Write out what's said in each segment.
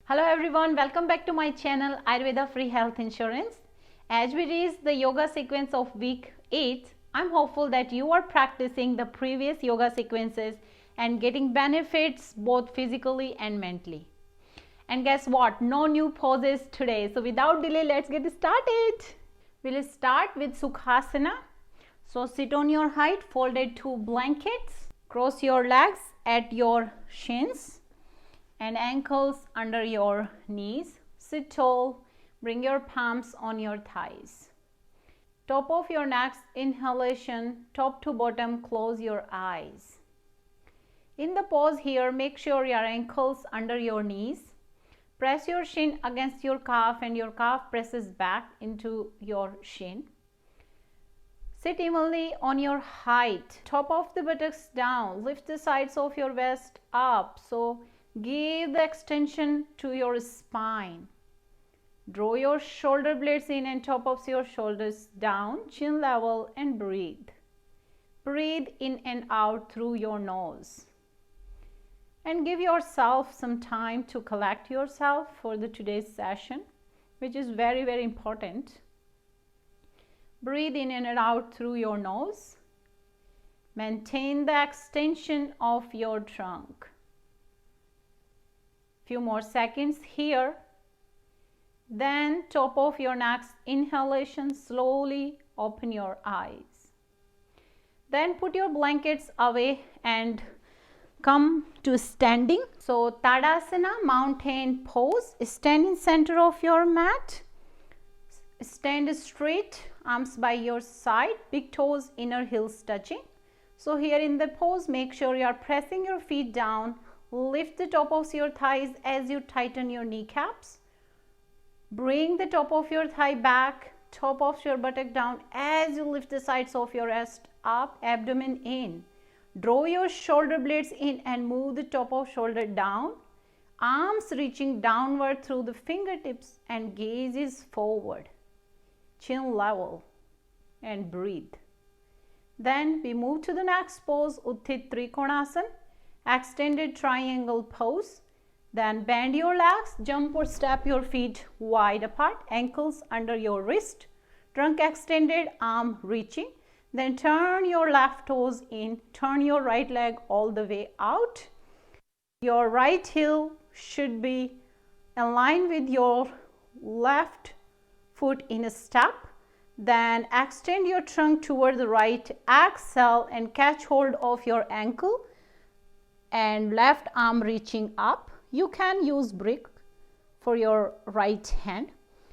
Hello everyone, welcome back to my channel Ayurveda Free Health Insurance. As we reach the yoga sequence of week 8, I'm hopeful that you are practicing the previous yoga sequences and getting benefits both physically and mentally. And guess what? No new poses today. So without delay, let's get started. We'll start with Sukhasana. So sit on your height, folded two blankets, cross your legs at your shins and ankles under your knees. Sit tall, bring your palms on your thighs. Top of your next inhalation, top to bottom, close your eyes. In the pose here, make sure your ankles under your knees. Press your shin against your calf and your calf presses back into your shin. Sit evenly on your height, top of the buttocks down, lift the sides of your waist up. So give the extension to your spine. Draw your shoulder blades in and top of your shoulders down, chin level, and breathe. Breathe in and out through your nose. And give yourself some time to collect yourself for today's session, which is very, very important. Breathe in and out through your nose. Maintain the extension of your trunk. Few more seconds here. Then top of your next inhalation, slowly open your eyes. Then put your blankets away and come to standing. So Tadasana, mountain pose. Stand in center of your mat. Stand straight, arms by your side, big toes, inner heels touching. So here in the pose, make sure you are pressing your feet down. Lift the top of your thighs as you tighten your kneecaps. Bring the top of your thigh back, top of your buttock down as you lift the sides of your chest up, abdomen in. Draw your shoulder blades in and move the top of shoulder down. Arms reaching downward through the fingertips and gaze is forward. Chin level and breathe. Then we move to the next pose, Utthit Trikonasana. Extended triangle pose. Then bend your legs, jump or step your feet wide apart, ankles under your wrist, trunk extended, arm reaching. Then turn your left toes in, turn your right leg all the way out. Your right heel should be aligned with your left foot in a step. Then extend your trunk toward the right, exhale and catch hold of your ankle and left arm reaching up. You can use brick for your right hand.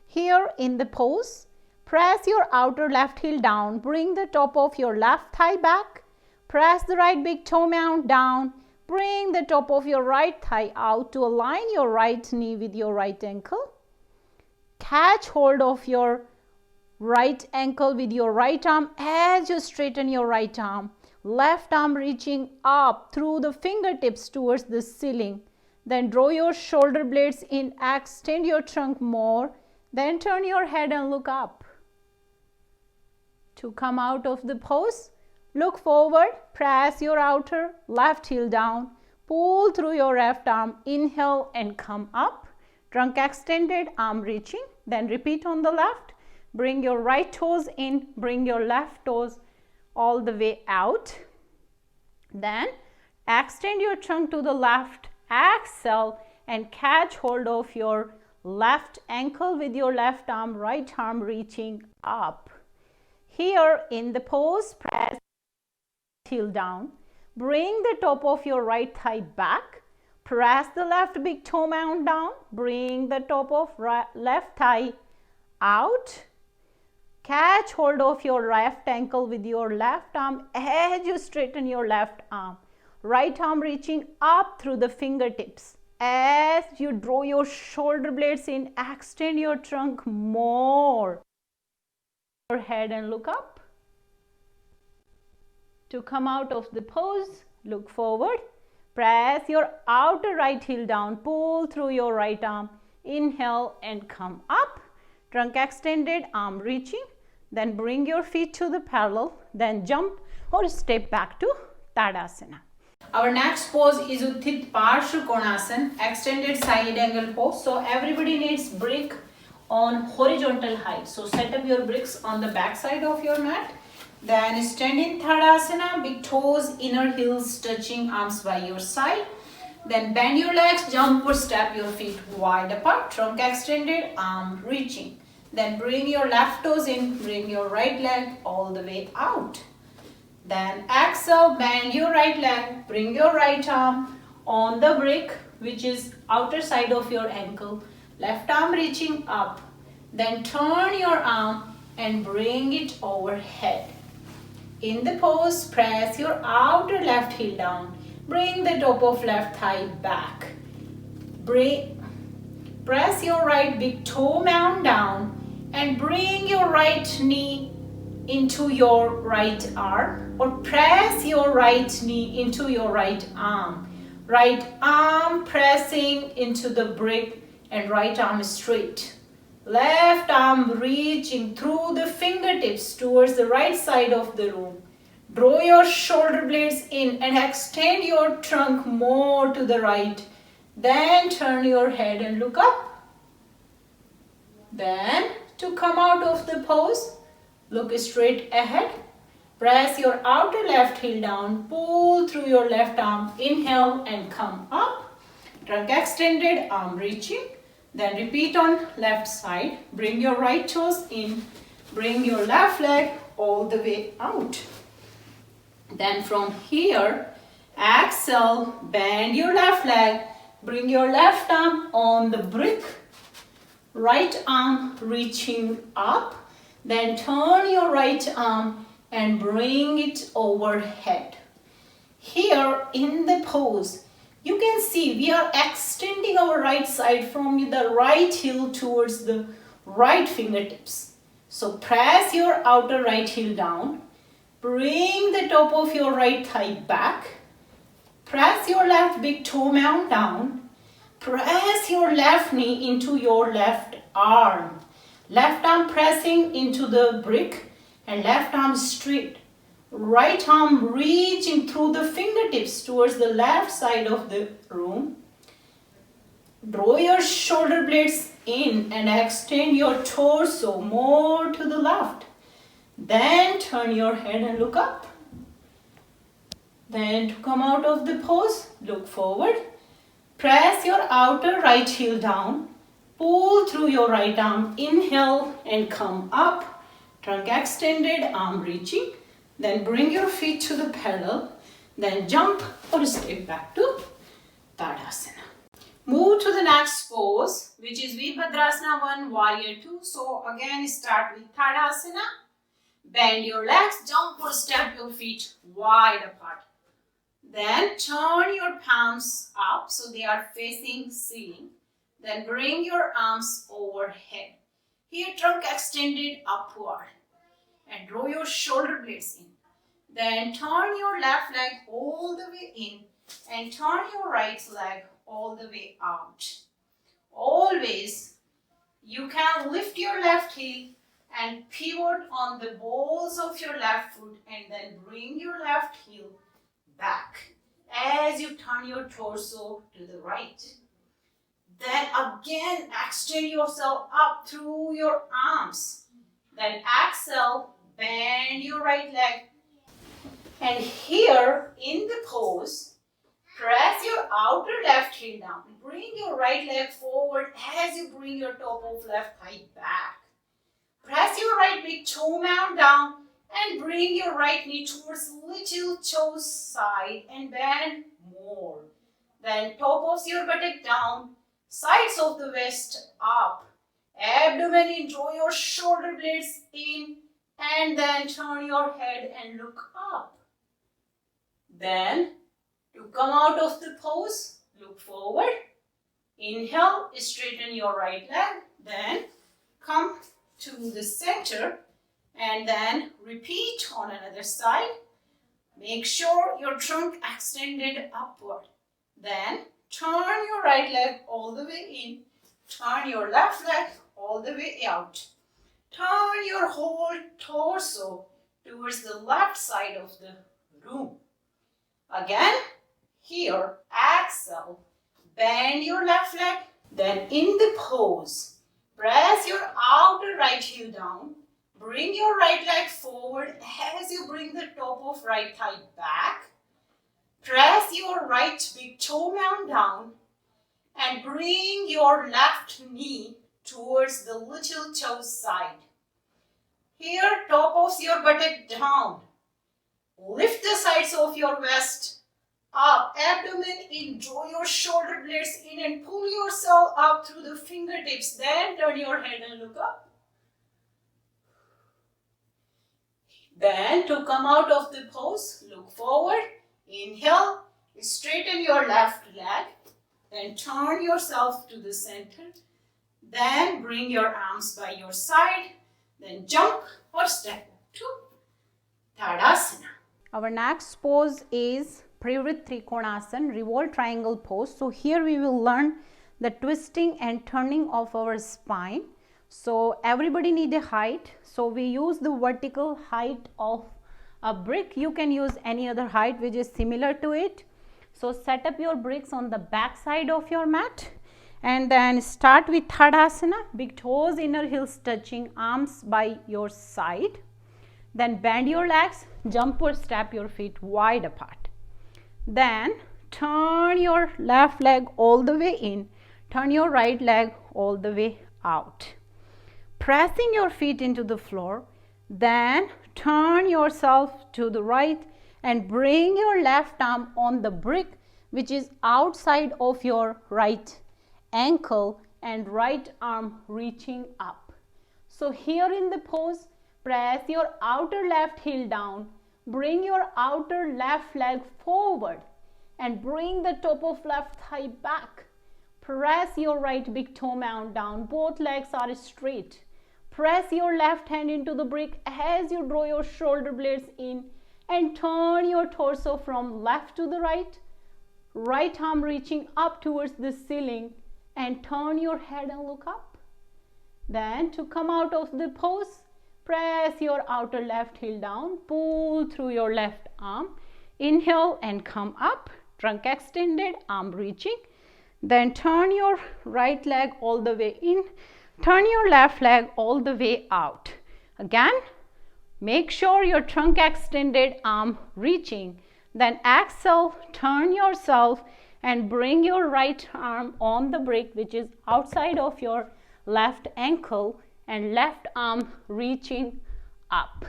Here in the pose, press your outer left heel down, bring the top of your left thigh back, press the right big toe mount down, bring the top of your right thigh out to align your right knee with your right ankle. Catch hold of your right ankle with your right arm as you straighten your right arm. Left arm reaching up through the fingertips towards the ceiling. Then draw your shoulder blades in, extend your trunk more. Then turn your head and look up. To come out of the pose, look forward, press your outer left heel down, pull through your left arm, inhale and come up. Trunk extended, arm reaching. Then repeat on the left. Bring your right toes in, bring your left toes all the way out. Then extend your trunk to the left, exhale and catch hold of your left ankle with your left arm, right arm reaching up. Here in the pose, press heel down, bring the top of your right thigh back, press the left big toe mount down, bring the top of left thigh out. Catch hold of your left ankle with your left arm as you straighten your left arm. Right arm reaching up through the fingertips. As you draw your shoulder blades in, extend your trunk more. Your head and look up. To come out of the pose, look forward. Press your outer right heel down, pull through your right arm. Inhale and come up. Trunk extended, arm reaching. Then bring your feet to the parallel, then jump or step back to Tadasana. Our next pose is Utthit Konasana, extended side angle pose. So everybody needs brick on horizontal height. So set up your bricks on the back side of your mat. Then stand in Tadasana, big toes, inner heels touching, arms by your side. Then bend your legs, jump or step your feet wide apart, trunk extended, arm reaching. Then bring your left toes in, bring your right leg all the way out. Then exhale, bend your right leg, bring your right arm on the brick, which is outer side of your ankle. Left arm reaching up. Then turn your arm and bring it overhead. In the pose, press your outer left heel down. Bring the top of left thigh back. Press your right big toe mound down and bring your right knee into your right arm, or press your right knee into your right arm. Right arm pressing into the brick and right arm straight. Left arm reaching through the fingertips towards the right side of the room. Draw your shoulder blades in and extend your trunk more to the right. Then turn your head and look up. Then to come out of the pose, look straight ahead. Press your outer left heel down. Pull through your left arm. Inhale and come up. Trunk extended, arm reaching. Then repeat on left side. Bring your right toes in. Bring your left leg all the way out. Then from here, exhale, bend your left leg. Bring your left arm on the brick. Right arm reaching up. Then turn your right arm and bring it overhead. Here in the pose, you can see we are extending our right side from the right heel towards the right fingertips. So press your outer right heel down. Bring the top of your right thigh back. Press your left big toe mound down. Press your left knee into your left arm. Left arm pressing into the brick and left arm straight. Right arm reaching through the fingertips towards the left side of the room. Draw your shoulder blades in and extend your torso more to the left. Then turn your head and look up. Then to come out of the pose, look forward. Press your outer right heel down. Pull through your right arm. Inhale and come up. Trunk extended, arm reaching. Then bring your feet to the parallel. Then jump or step back to Tadasana. Move to the next pose, which is bhadrasana 1, warrior 2. So again start with Tadasana. Bend your legs, jump or step your feet wide apart. Then turn your palms up so they are facing ceiling. Then bring your arms overhead. Here trunk extended upward. And draw your shoulder blades in. Then turn your left leg all the way in and turn your right leg all the way out. Always you can lift your left heel and pivot on the balls of your left foot and then bring your left heel back as you turn your torso to the right. Then again extend yourself up through your arms. Then exhale, bend your right leg. And here in the pose, press your outer left heel down. Bring your right leg forward as you bring your top of left thigh back. Press your right big toe mound down and bring your right knee towards little toe side and bend more. Then top of your buttock down, sides of the waist up. Abdomen in, draw your shoulder blades in and then turn your head and look up. Then to come out of the pose, look forward. Inhale, straighten your right leg. Then come to the center and then repeat on another side. Make sure your trunk extended upward. Then turn your right leg all the way in. Turn your left leg all the way out. Turn your whole torso towards the left side of the room. Again, Here, exhale, bend your left leg, then in the pose, press your outer right heel down, bring your right leg forward as you bring the top of right thigh back, press your right big toe mound down, and bring your left knee towards the little toe side. Here, top of your buttock down, lift the sides of your waist up, abdomen in, draw your shoulder blades in and pull yourself up through the fingertips. Then turn your head and look up. Then to come out of the pose, look forward, inhale, straighten your left leg, then turn yourself to the center. Then bring your arms by your side, then jump or step to Tadasana. Our next pose is Privrit Trikonasana, revolve triangle pose. So here we will learn the twisting and turning of our spine. So everybody need a height. So we use the vertical height of a brick. You can use any other height which is similar to it. So set up your bricks on the back side of your mat and then start with Tadasana, big toes, inner heels touching, arms by your side. Then bend your legs, jump or step your feet wide apart. Then turn your left leg all the way in, turn your right leg all the way out. Pressing your feet into the floor, then turn yourself to the right and bring your left arm on the brick which is outside of your right ankle and right arm reaching up. So here in the pose, press your outer left heel down, bring your outer left leg forward and bring the top of left thigh back. Press your right big toe mound down, both legs are straight. Press your left hand into the brick as you draw your shoulder blades in and turn your torso from left to the right, right arm reaching up towards the ceiling and turn your head and look up. Then to come out of the pose, press your outer left heel down, pull through your left arm, inhale and come up, trunk extended, arm reaching. Then turn your right leg all the way in, turn your left leg all the way out. Again, make sure your trunk extended, arm reaching. Then exhale, turn yourself and bring your right arm on the brick which is outside of your left ankle and left arm reaching up.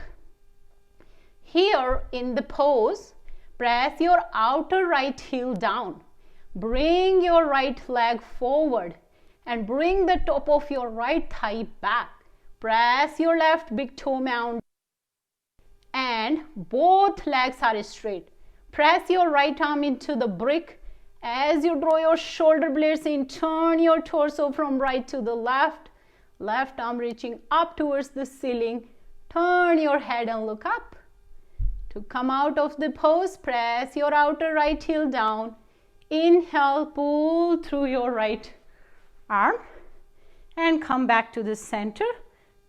Here in the pose, press your outer right heel down. Bring your right leg forward and bring the top of your right thigh back. Press your left big toe mound and both legs are straight. Press your right arm into the brick as you draw your shoulder blades in. Turn your torso from right to the left. Left arm reaching up towards the ceiling. Turn your head and look up. To come out of the pose, press your outer right heel down. Inhale, pull through your right arm and come back to the center.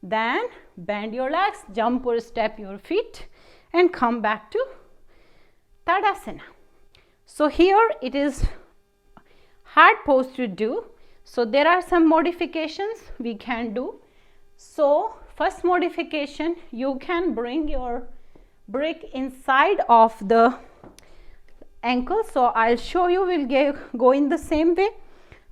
Then bend your legs, jump or step your feet and come back to Tadasana. So here it is hard pose to do. So there are some modifications we can do. So first modification, you can bring your brick inside of the ankle. So I'll show you, we'll go in the same way.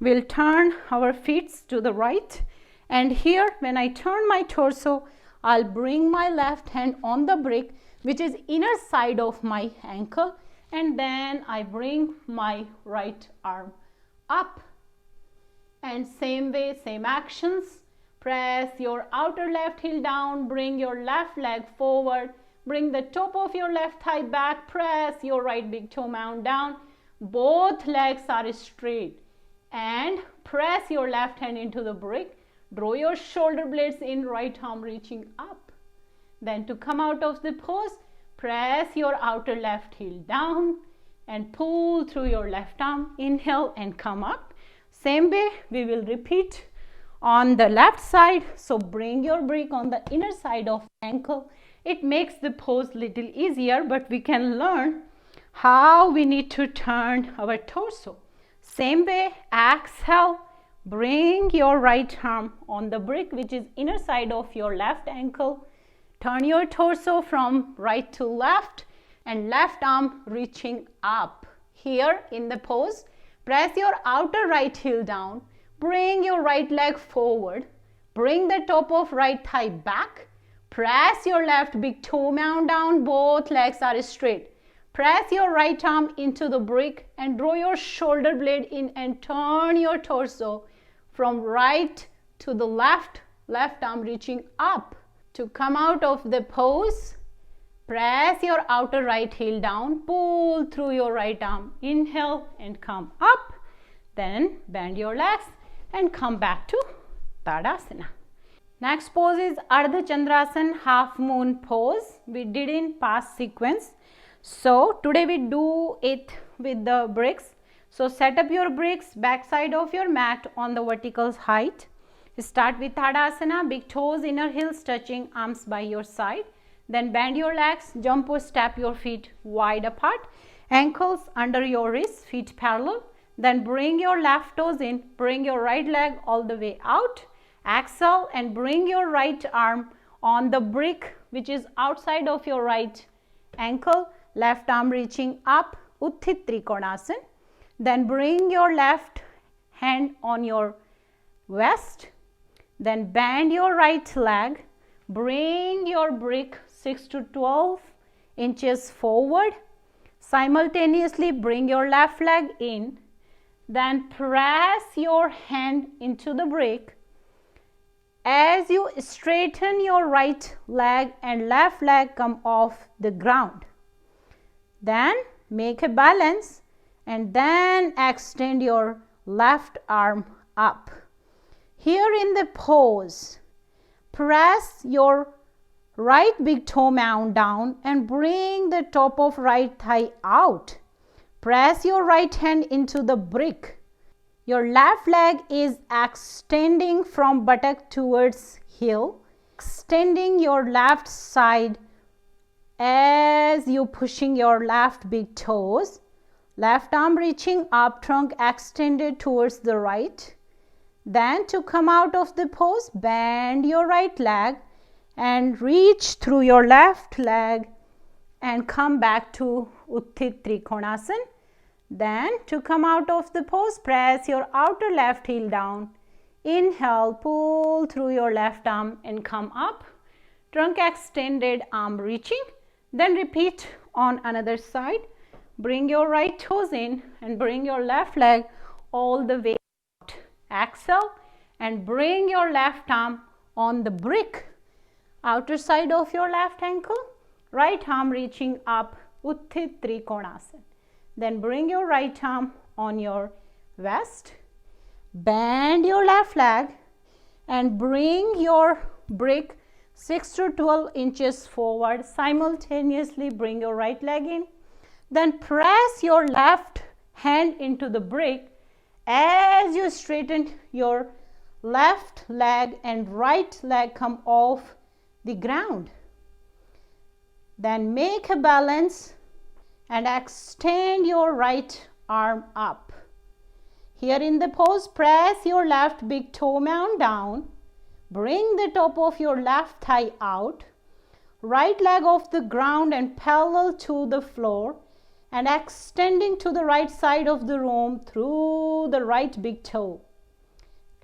We'll turn our feet to the right and here when I turn my torso, I'll bring my left hand on the brick which is inner side of my ankle and then I bring my right arm up. And same way, same actions. Press your outer left heel down, bring your left leg forward, bring the top of your left thigh back, press your right big toe mound down. Both legs are straight and press your left hand into the brick. Draw your shoulder blades in, right arm reaching up. Then to come out of the pose, press your outer left heel down and pull through your left arm. Inhale and come up. Same way we will repeat on the left side. So bring your brick on the inner side of ankle. It makes the pose little easier, but we can learn how we need to turn our torso. Same way, exhale, bring your right arm on the brick, which is inner side of your left ankle. Turn your torso from right to left and left arm reaching up. Here in the pose, press your outer right heel down, bring your right leg forward, bring the top of right thigh back, press your left big toe mound down, both legs are straight. Press your right arm into the brick and draw your shoulder blade in and turn your torso from right to the left, left arm reaching up. To come out of the pose, press your outer right heel down, pull through your right arm, inhale and come up. Then bend your legs and come back to Tadasana. Next pose is Ardha Chandrasana, half moon pose. We did in past sequence. So today we do it with the bricks. So set up your bricks, back side of your mat on the vertical height. Start with Tadasana, big toes, inner heels touching, arms by your side. Then bend your legs, jump or step your feet wide apart, ankles under your wrists, feet parallel. Then bring your left toes in, bring your right leg all the way out. Exhale and bring your right arm on the brick, which is outside of your right ankle, left arm reaching up, Utthit Trikonasana. Then bring your left hand on your waist. Then bend your right leg, bring your brick 6 to 12 inches forward. Simultaneously bring your left leg in. Then press your hand into the brick. As you straighten your right leg and left leg come off the ground. Then make a balance and then extend your left arm up. Here in the pose, press your right big toe mound down and bring the top of right thigh out. Press your right hand into the brick. Your left leg is extending from buttock towards heel, extending your left side as you pushing your left big toes. Left arm reaching up, trunk extended towards the right. Then to come out of the pose, bend your right leg and reach through your left leg and come back to Utthit Trikonasana. Then to come out of the pose, press your outer left heel down. Inhale, pull through your left arm and come up. Trunk extended, arm reaching. Then repeat on another side. Bring your right toes in and bring your left leg all the way out. Exhale and bring your left arm on the brick, outer side of your left ankle. Right arm reaching up, Utthit Trikonasana. Then bring your right arm on your waist. Bend your left leg and bring your brick 6 to 12 inches forward. Simultaneously bring your right leg in. Then press your left hand into the brick as you straighten your left leg and right leg come off the ground. Then make a balance and extend your right arm up. Here in the pose, press your left big toe mound down. Bring the top of your left thigh out. Right leg off the ground and parallel to the floor and extending to the right side of the room through the right big toe.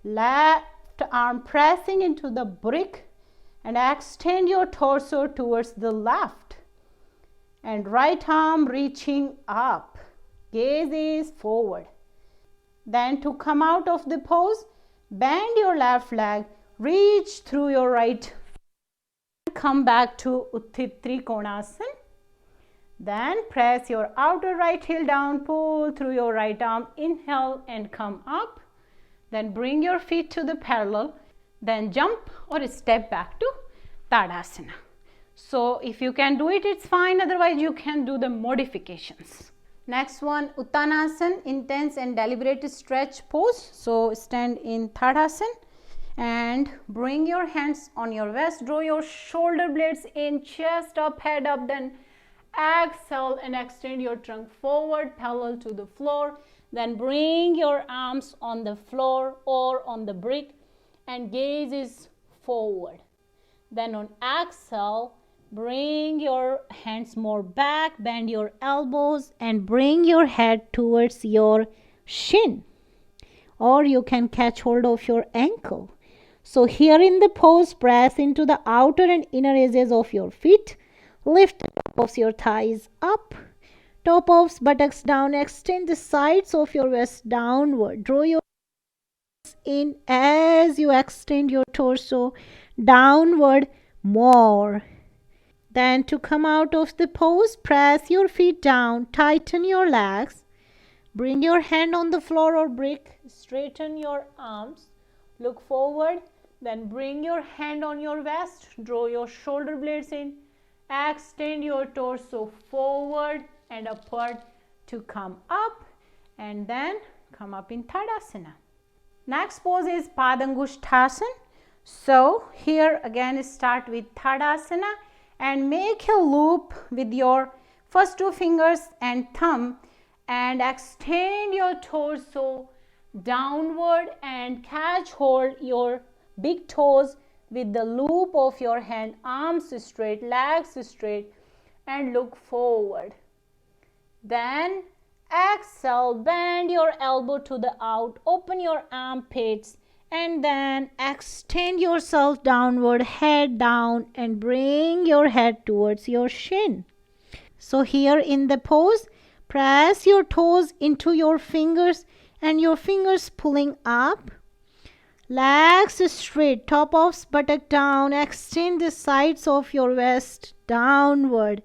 Left arm pressing into the brick and extend your torso towards the left. And right arm reaching up. Gaze is forward. Then to come out of the pose, bend your left leg, reach through your right, come back to Utthit Trikonasana. Then press your outer right heel down, pull through your right arm, inhale and come up. Then bring your feet to the parallel, then jump or step back to Tadasana. So if you can do it, it's fine, otherwise you can do the modifications. Next one, Uttanasana, intense and deliberate stretch pose. So stand in Tadasana and bring your hands on your waist, draw your shoulder blades in, chest up, head up, then Exhale and extend your trunk forward, parallel to the floor. Then bring your arms on the floor or on the brick and gaze is forward. Then on exhale, bring your hands more back, bend your elbows and bring your head towards your shin. Or you can catch hold of your ankle. So here in the pose, press into the outer and inner edges of your feet. Lift the top of your thighs up. Top of buttocks down. Extend the sides of your waist downward. Draw your in as you extend your torso downward more. Then to come out of the pose, press your feet down. Tighten your legs. Bring your hand on the floor or brick. Straighten your arms. Look forward. Then bring your hand on your waist. Draw your shoulder blades in. Extend your torso forward and upward to come up. And then come up in Tadasana. Next pose is Padangusthasana. So here again start with Tadasana and make a loop with your first two fingers and thumb. And extend your torso downward and catch hold your big toes with the loop of your hand, arms straight, legs straight and look forward. Then exhale, bend your elbow to the out, open your armpits and then extend yourself downward, head down and bring your head towards your shin. So here in the pose, press your toes into your fingers and your fingers pulling up. Legs straight, top of buttock down. Extend the sides of your waist downward.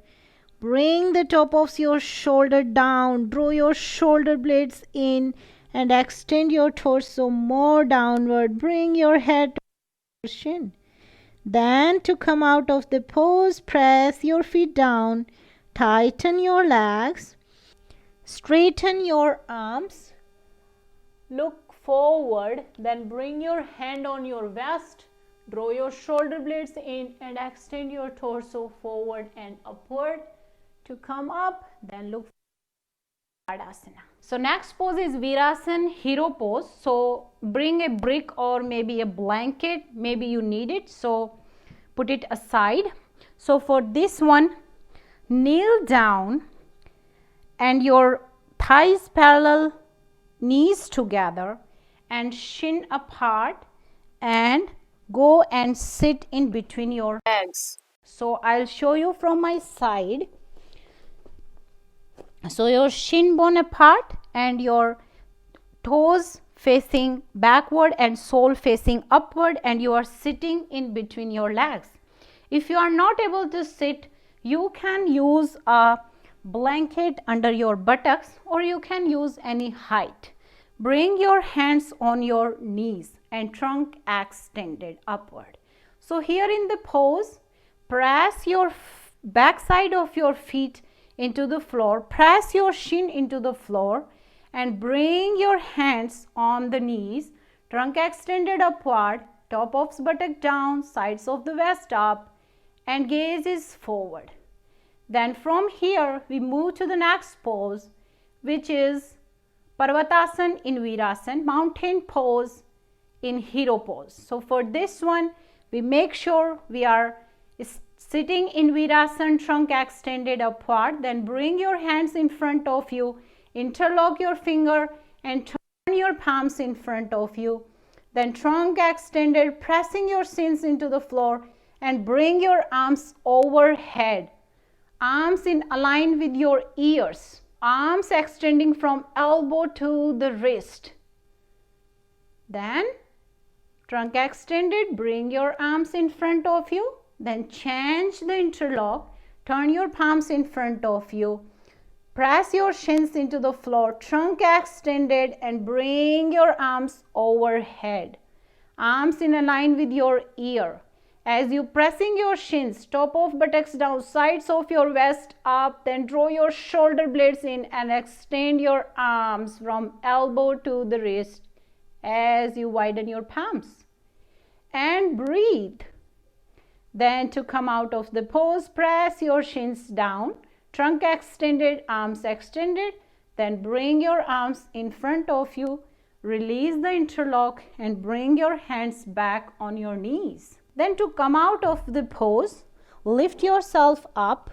Bring the top of your shoulder down. Draw your shoulder blades in and extend your torso more downward. Bring your head to your shin. Then to come out of the pose, press your feet down. Tighten your legs. Straighten your arms. Look forward. Then bring your hand on your waist. Draw your shoulder blades in and extend your torso forward and upward to come up. Then look for Tadasana. So next pose is Virasan, hero pose. So bring a brick or maybe a blanket. Maybe you need it. So put it aside. So for this one, kneel down and your thighs parallel, knees together and shin apart and go and sit in between your legs. So I'll show you from my side. So your shin bone apart and your toes facing backward and sole facing upward and you are sitting in between your legs. If you are not able to sit, you can use a blanket under your buttocks or you can use any height. Bring your hands on your knees and trunk extended upward. So here in the pose, press your back side of your feet into the floor, press your shin into the floor and bring your hands on the knees, trunk extended upward, top of buttock down, sides of the waist up and gaze is forward. Then from here we move to the next pose, which is Paravatasan in Virasan, mountain pose in hero pose. So for this one, we make sure we are sitting in Virasan, trunk extended upward. Then bring your hands in front of you, interlock your finger and turn your palms in front of you. Then trunk extended, pressing your shins into the floor and bring your arms overhead. Arms in align with your ears. Arms extending from elbow to the wrist. Then trunk extended, bring your arms in front of you. Then change the interlock. Turn your palms in front of you. Press your shins into the floor. Trunk extended and bring your arms overhead. Arms in align with your ear. As you pressing your shins, top of buttocks down, sides of your waist up, then draw your shoulder blades in and extend your arms from elbow to the wrist as you widen your palms. And breathe. Then to come out of the pose, press your shins down, trunk extended, arms extended. Then bring your arms in front of you. Release the interlock and bring your hands back on your knees. Then to come out of the pose, lift yourself up,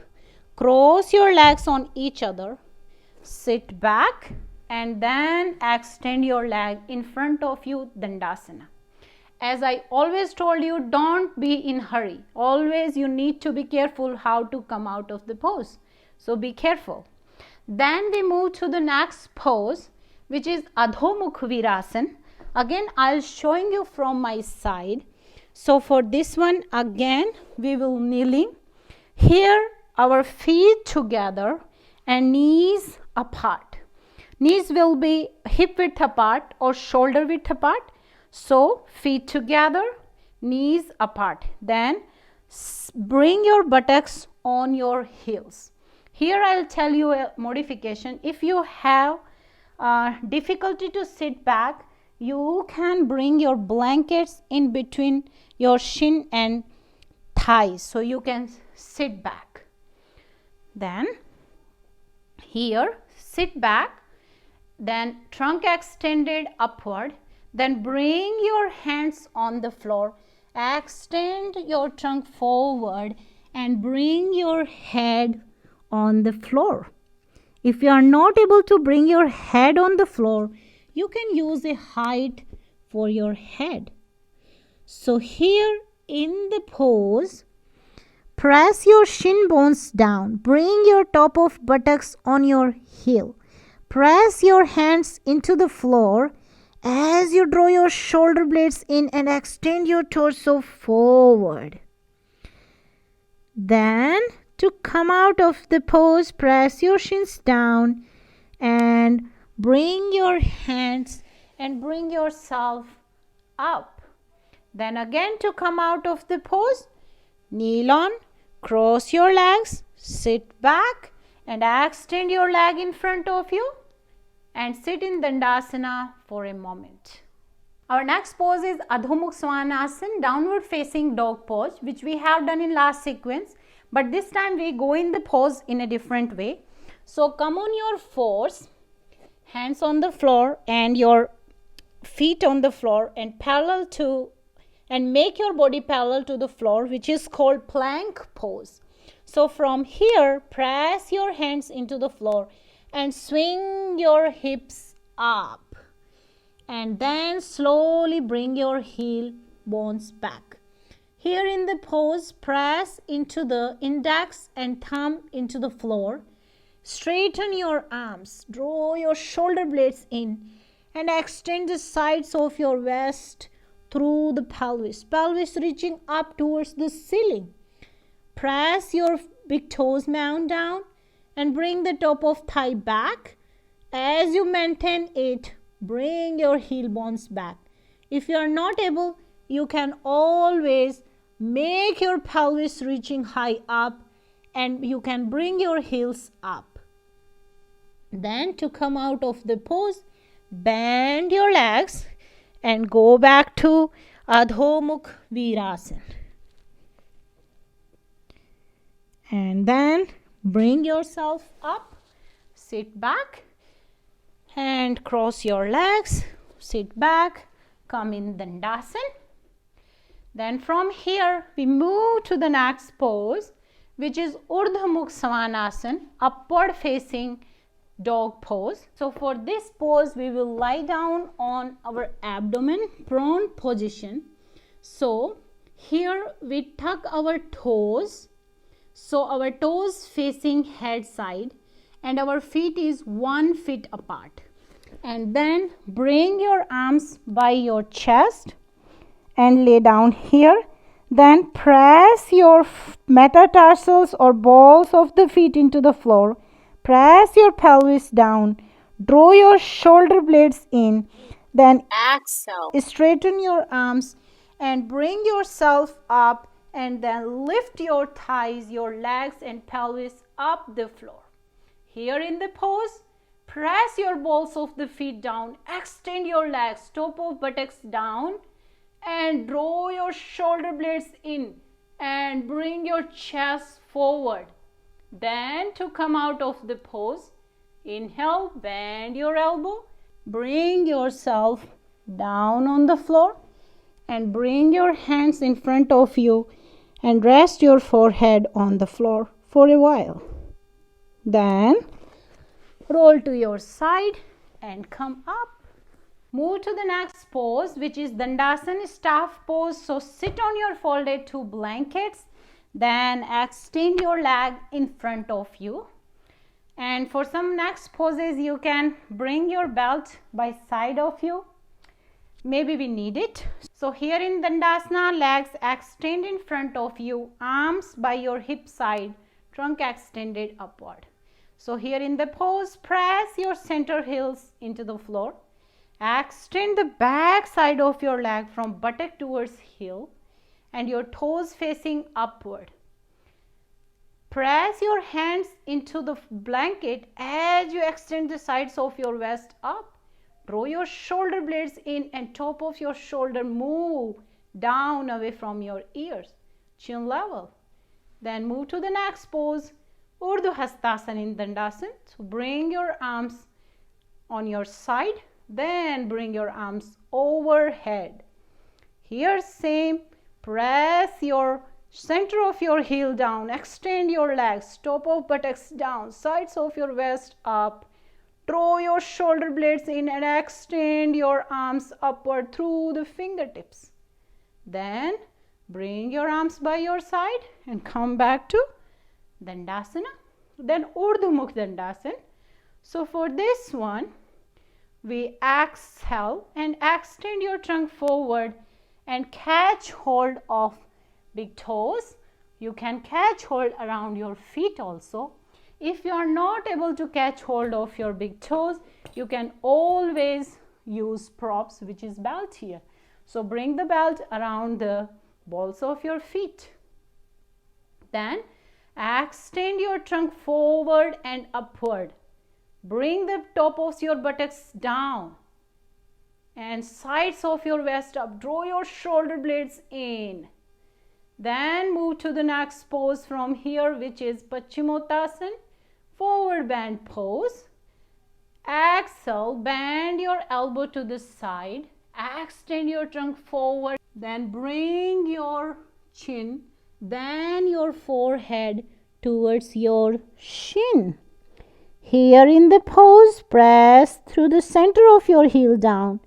cross your legs on each other, sit back and then extend your leg in front of you, Dandasana. As I always told you, don't be in hurry. Always you need to be careful how to come out of the pose. So be careful. Then we move to the next pose, which is Adhomukh Virasan. Again, I'll showing you from my side. So for this one, again, we will kneeling. Here, our feet together and knees apart. Knees will be hip width apart or shoulder width apart. So feet together, knees apart. Then bring your buttocks on your heels. Here I'll tell you a modification. If you have difficulty to sit back, you can bring your blankets in between your shin and thighs, so you can sit back. Then here sit back, then trunk extended upward, then bring your hands on the floor, extend your trunk forward and bring your head on the floor. If you are not able to bring your head on the floor, you can use a height for your head. So here in the pose, press your shin bones down. Bring your top of buttocks on your heel. Press your hands into the floor as you draw your shoulder blades in and extend your torso forward. Then to come out of the pose, press your shins down and bring your hands and bring yourself up. Then again to come out of the pose, kneel on, cross your legs, sit back and extend your leg in front of you and sit in Dandasana for a moment. Our next pose is Adhomukh Samanasana, downward facing dog pose, which we have done in last sequence. But this time we go in the pose in a different way. So come on your fours, hands on the floor and your feet on the floor and parallel to and make your body parallel to the floor, which is called plank pose. So from here, press your hands into the floor and swing your hips up. And then slowly bring your heel bones back. Here in the pose, press into the index and thumb into the floor. Straighten your arms, draw your shoulder blades in and extend the sides of your waist through the pelvis. Pelvis reaching up towards the ceiling. Press your big toes mount down and bring the top of thigh back. As you maintain it, bring your heel bones back. If you are not able, you can always make your pelvis reaching high up and you can bring your heels up. Then to come out of the pose, bend your legs and go back to Adhomukh Virasan. And then bring yourself up, sit back and cross your legs, sit back, come in Dandasana. Then from here we move to the next pose, which is Urdham Samanasana, upward facing dog pose. So for this pose we will lie down on our abdomen, prone position. So here we tuck our toes. So our toes facing head side and our feet is 1 foot apart. And then bring your arms by your chest and lay down here. Then press your metatarsals or balls of the feet into the floor. Press your pelvis down. Draw your shoulder blades in. Then exhale. Straighten your arms and bring yourself up and then lift your thighs, your legs and pelvis up the floor. Here in the pose, press your balls of the feet down. Extend your legs, top of buttocks down and draw your shoulder blades in and bring your chest forward. Then to come out of the pose, inhale, bend your elbow, bring yourself down on the floor and bring your hands in front of you and rest your forehead on the floor for a while. Then roll to your side and come up. Move to the next pose, which is Dandasana staff pose. So sit on your folded two blankets, then extend your leg in front of you. And for some next poses, you can bring your belt by side of you. Maybe we need it. So here in Dandasana, legs extend in front of you, arms by your hip side, trunk extended upward. So here in the pose, press your center heels into the floor. Extend the back side of your leg from buttock towards heel and your toes facing upward. Press your hands into the blanket as you extend the sides of your waist up. Draw your shoulder blades in and top of your shoulder move down away from your ears, chin level. Then move to the next pose, Urdham in Dandasana. So bring your arms on your side, then bring your arms overhead. Here same, press your center of your heel down, extend your legs, top of buttocks down, sides of your waist up. Draw your shoulder blades in and extend your arms upward through the fingertips. Then bring your arms by your side and come back to Dandasana. Then Urdham Dandasana. So for this one, we exhale and extend your trunk forward and catch hold of big toes. You can catch hold around your feet also. If you are not able to catch hold of your big toes, you can always use props, which is belt here. So bring the belt around the balls of your feet. Then extend your trunk forward and upward. Bring the top of your buttocks down and sides of your waist up. Draw your shoulder blades in. Then move to the next pose from here, which is Pachimutasan, forward bend pose. Exhale, bend your elbow to the side. Extend your trunk forward. Then bring your chin, then your forehead towards your shin. Here in the pose, press through the center of your heel down.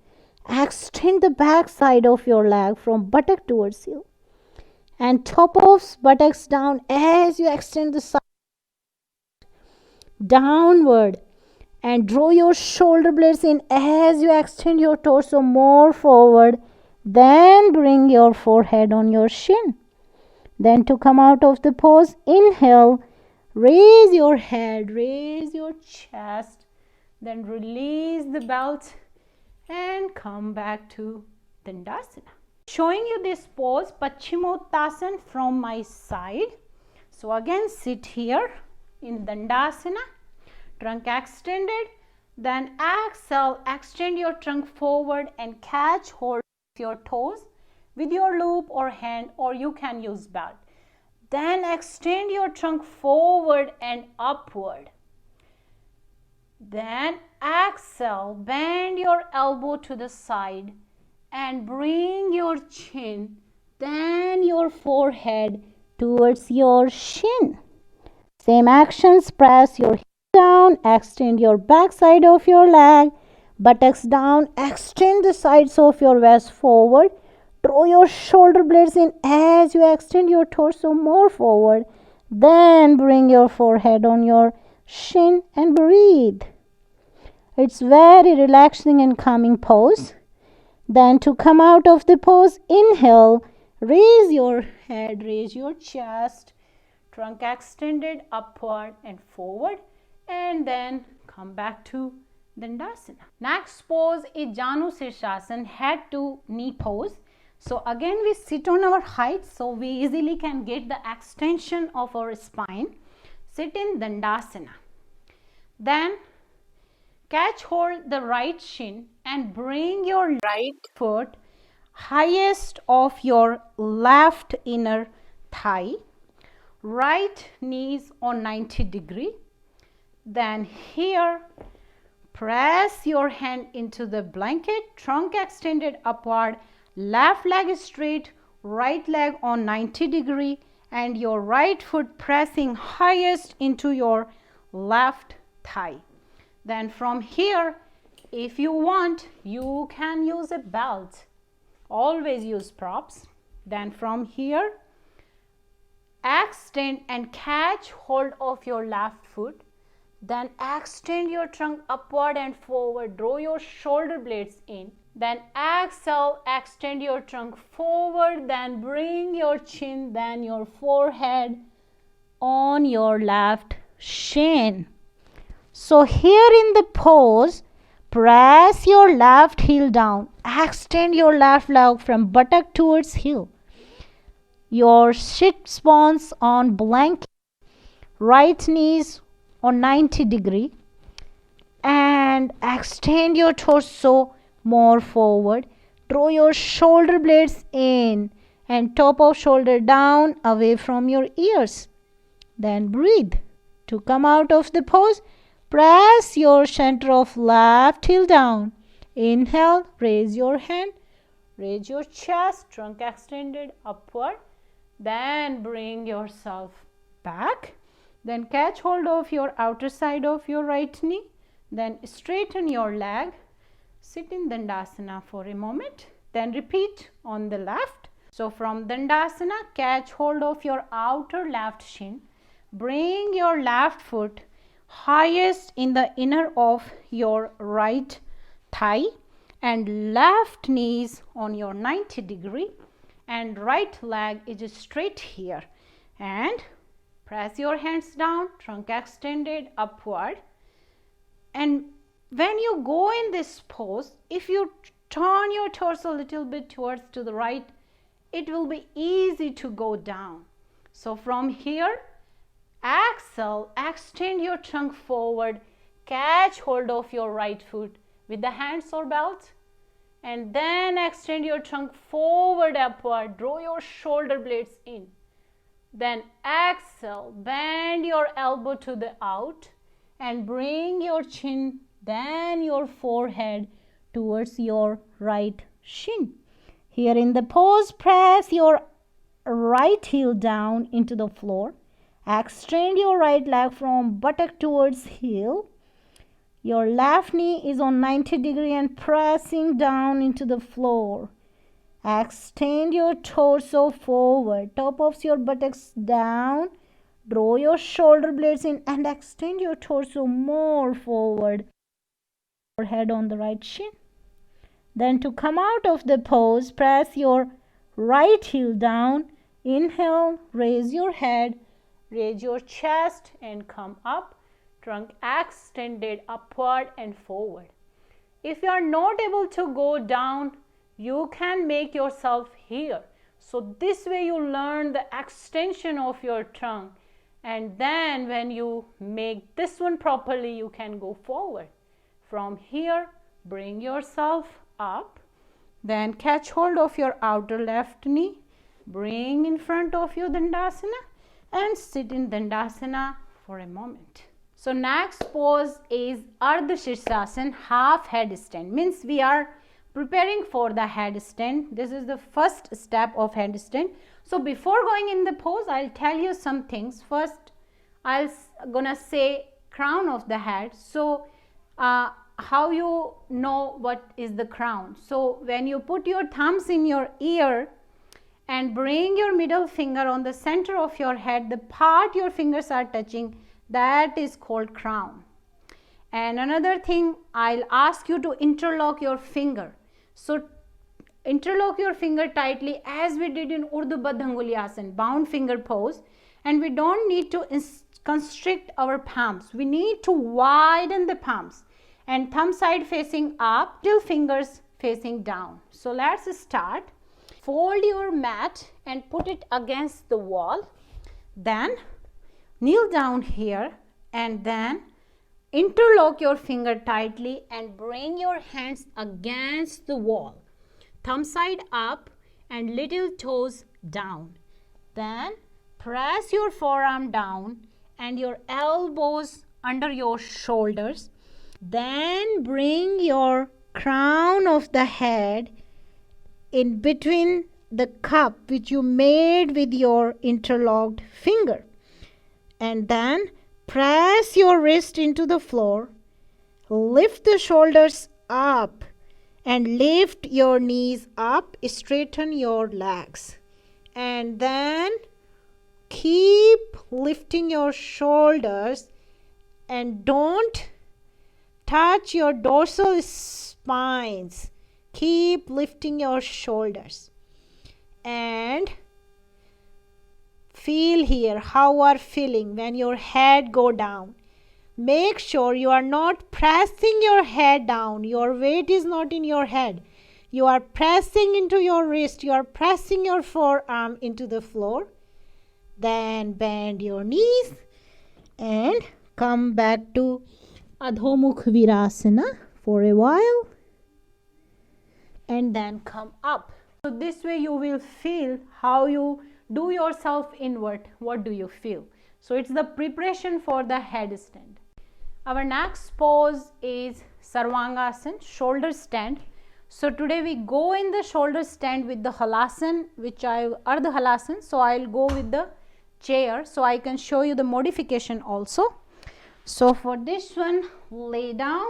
Extend the back side of your leg from buttock towards heel. And top of buttocks down as you extend the side downward. And draw your shoulder blades in as you extend your torso more forward. Then bring your forehead on your shin. Then to come out of the pose, inhale. Raise your head, raise your chest, then release the belt and come back to Dandasana. Showing you this pose, Pachimutasan from my side. So again sit here in Dandasana, trunk extended, then exhale, extend your trunk forward and catch hold of your toes with your loop or hand, or you can use belt. Then extend your trunk forward and upward. Then exhale, bend your elbow to the side and bring your chin, then your forehead towards your shin. Same actions, press your heel down, extend your back side of your leg, buttocks down, extend the sides of your waist forward. Draw your shoulder blades in as you extend your torso more forward. Then bring your forehead on your shin and breathe. It's very relaxing and calming pose. Then to come out of the pose, inhale, raise your head, raise your chest, trunk extended upward and forward, and then come back to Dandasana. Next pose is Ajanus, head to knee pose. So again we sit on our height, so we easily can get the extension of our spine. Sit in Dandasana. Then catch hold the right shin and bring your right foot highest of your left inner thigh. right knees on 90 degree. Then here, press your hand into the blanket, trunk extended upward, left leg straight, right leg on 90 degree, and your right foot pressing highest into your left thigh. Then from here, if you want, you can use a belt. Always use props. Then from here, extend and catch hold of your left foot. Then extend your trunk upward and forward. Draw your shoulder blades in. Then exhale, extend your trunk forward. Then bring your chin, then your forehead on your left shin. So here in the pose, press your left heel down. Extend your left leg from buttock towards heel. Your sit bones on blanket. Right knees on 90 degree. And extend your torso more forward. Draw your shoulder blades in and top of shoulder down away from your ears. Then breathe. To come out of the pose, press your center of left heel down. Inhale, raise your hand, raise your chest, trunk extended upward. Then bring yourself back. Then catch hold of your outer side of your right knee. Then straighten your leg. Sit in Dandasana for a moment. Then repeat on the left. So from Dandasana, catch hold of your outer left shin. Bring your left foot highest in the inner of your right thigh and left knees on your 90 degree and right leg is straight here. And press your hands down, trunk extended upward. And when you go in this pose, if you turn your torso a little bit towards to the right, it will be easy to go down. So from here, exhale, extend your trunk forward, catch hold of your right foot with the hands or belt, and then extend your trunk forward upward, draw your shoulder blades in. Then exhale, bend your elbow to the out and bring your chin, then your forehead towards your right shin. Here in the pose, press your right heel down into the floor. Extend your right leg from buttock towards heel. Your left knee is on 90 degree and pressing down into the floor. Extend your torso forward, top of your buttocks down. Draw your shoulder blades in and extend your torso more forward. Head on the right shin. Then to come out of the pose, press your right heel down. Inhale, raise your head, raise your chest and come up. Trunk extended upward and forward. If you are not able to go down, you can make yourself here. So this way you learn the extension of your trunk, and then when you make this one properly, you can go forward. From here, bring yourself up. Then catch hold of your outer left knee. Bring in front of you Dandasana and sit in Dandasana for a moment. So next pose is Urdham, half headstand. Means we are preparing for the headstand. This is the first step of headstand. So before going in the pose, I'll tell you some things. First, I'll gonna say crown of the head. So how you know what is the crown? So when you put your thumbs in your ear and bring your middle finger on the center of your head, the part your fingers are touching, that is called crown. And another thing, I'll ask you to interlock your finger. So interlock your finger tightly as we did in Urdham bound finger pose, and we don't need to constrict our palms. We need to widen the palms and thumb side facing up till fingers facing down. So let's start. Fold your mat and put it against the wall. Then kneel down here and then interlock your finger tightly and bring your hands against the wall. Thumb side up and little toes down. Then press your forearm down and your elbows under your shoulders. Then bring your crown of the head in between the cup which you made with your interlocked finger. And then press your wrist into the floor. Lift the shoulders up and lift your knees up. Straighten your legs. And then keep lifting your shoulders and don't touch your dorsal spines. Keep lifting your shoulders. And feel here how you are feeling when your head go down. Make sure you are not pressing your head down. Your weight is not in your head. You are pressing into your wrist. You are pressing your forearm into the floor. Then bend your knees and come back to Adho Mukh Virasana for a while. And then come up. So this way you will feel how you do yourself inward. What do you feel? So it's the preparation for the headstand. Our next pose is Sarvangasan, shoulder stand. So today we go in the shoulder stand with the halasan, Urdham halasan. So I'll go with the chair so I can show you the modification also. So for this one, lay down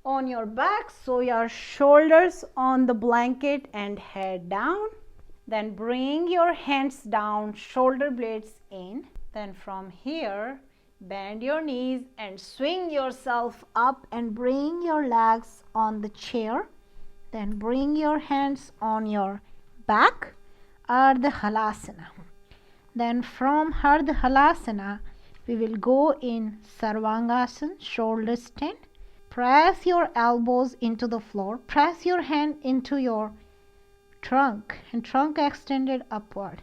on your back, so your shoulders on the blanket and head down. Then bring your hands down, shoulder blades in. Then from here, bend your knees and swing yourself up and bring your legs on the chair. Then bring your hands on your back, Urdham halasana. Then from Urdham halasana, we will go in Sarvangasan, shoulder stand. Press your elbows into the floor. Press your hand into your trunk and trunk extended upward.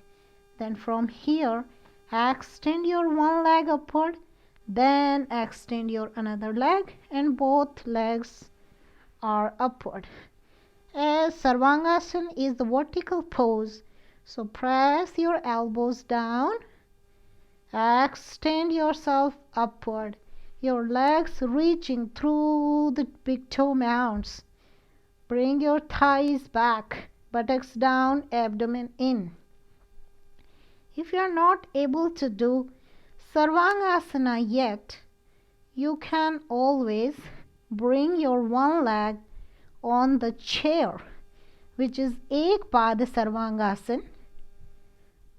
Then from here, extend your one leg upward. Then extend your another leg and both legs are upward. As Sarvangasan is the vertical pose, so press your elbows down. Extend yourself upward. Your legs reaching through the big toe mounts. Bring your thighs back, buttocks down, abdomen in. If you are not able to do Sarvangasana yet, you can always bring your one leg on the chair, which is Ekpada Sarvangasan.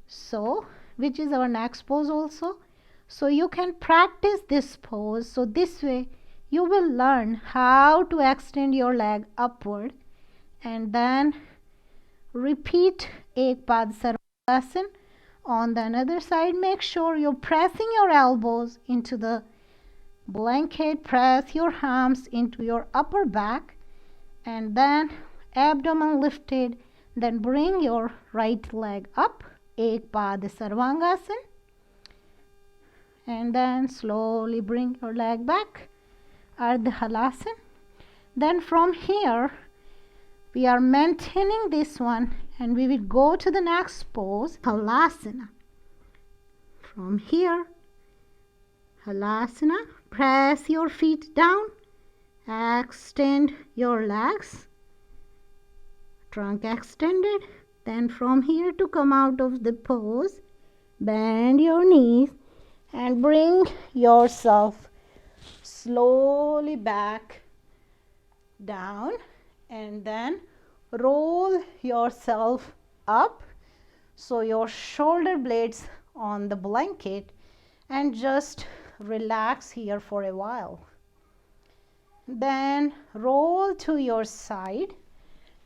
So, which is our next pose also. So you can practice this pose. So this way you will learn how to extend your leg upward and then repeat Ekpad Sarvangasan on the another side. Make sure you're pressing your elbows into the blanket. Press your arms into your upper back and then abdomen lifted. Then bring your right leg up, Ekpad Sarvangasan. And then slowly bring your leg back, Urdham halasan. Then from here, we are maintaining this one and we will go to the next pose, halasana. From here, halasana, press your feet down, extend your legs, trunk extended. Then from here to come out of the pose, bend your knees and bring yourself slowly back down and then roll yourself up so your shoulder blades on the blanket and just relax here for a while. Then roll to your side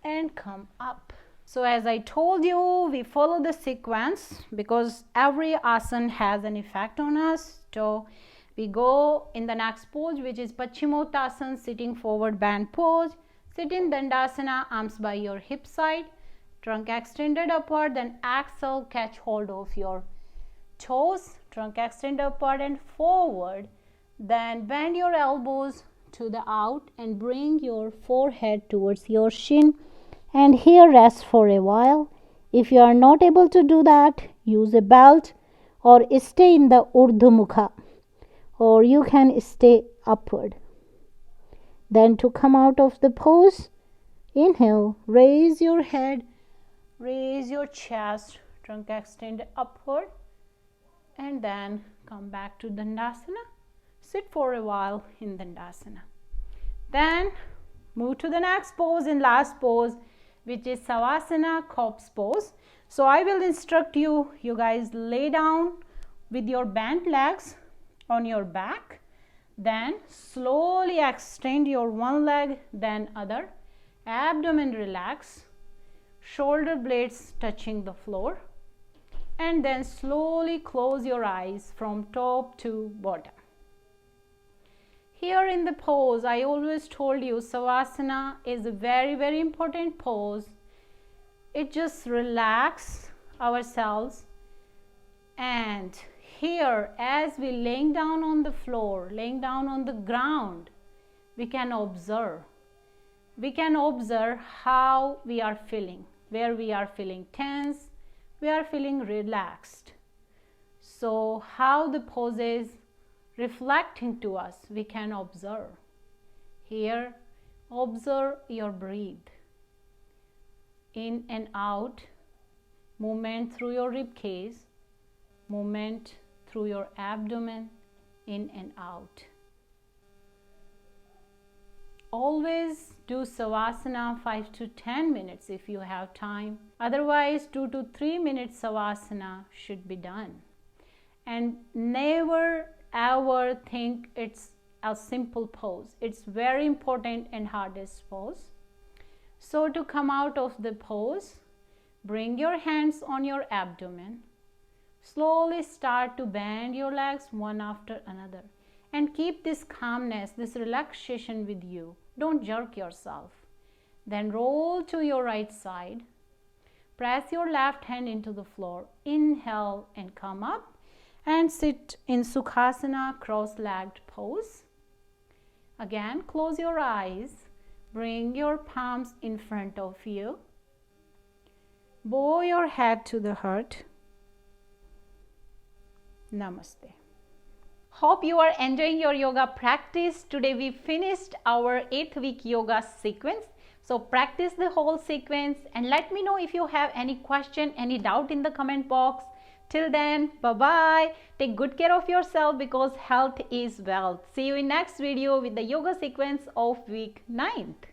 and come up. So as I told you, we follow the sequence because every asana has an effect on us. So we go in the next pose, which is Pachimutasan, sitting forward bend pose. Sit in Dandasana, arms by your hip side, trunk extended upward, then exhale, catch hold of your toes, trunk extend upward and forward. Then bend your elbows to the out and bring your forehead towards your shin. And here rest for a while. If you are not able to do that, use a belt or stay in the Urdhmukha, or you can stay upward. Then to come out of the pose, inhale, raise your head, raise your chest, trunk extend upward, and then come back to Dandasana. Sit for a while in Dandasana. Then move to the next pose and last pose, which is Savasana, corpse pose. So I will instruct you, you guys lay down with your bent legs on your back. Then slowly extend your one leg, then other. Abdomen relax, shoulder blades touching the floor. And then slowly close your eyes from top to bottom. Here in the pose, I always told you Savasana is a very, very important pose. It just relax ourselves, and here as we laying down on the floor, laying down on the ground, we can observe. We can observe how we are feeling, where we are feeling tense, we are feeling relaxed. So how the pose is reflecting to us, we can observe. Here, observe your breath. In and out, movement through your rib cage, movement through your abdomen, in and out. Always do Savasana 5 to 10 minutes if you have time. Otherwise, 2 to 3 minutes Savasana should be done. And never ever think it's a simple pose. It's very important and hardest pose. So to come out of the pose, bring your hands on your abdomen. Slowly start to bend your legs one after another. And keep this calmness, this relaxation with you. Don't jerk yourself. Then roll to your right side. Press your left hand into the floor. Inhale and come up. And sit in Sukhasana, cross-legged pose. Again, close your eyes. Bring your palms in front of you. Bow your head to the heart. Namaste. Hope you are enjoying your yoga practice. Today we finished our 8th week yoga sequence. So practice the whole sequence and let me know if you have any question, any doubt in the comment box. Till then, bye-bye. Take good care of yourself because health is wealth. See you in next video with the yoga sequence of week 9th.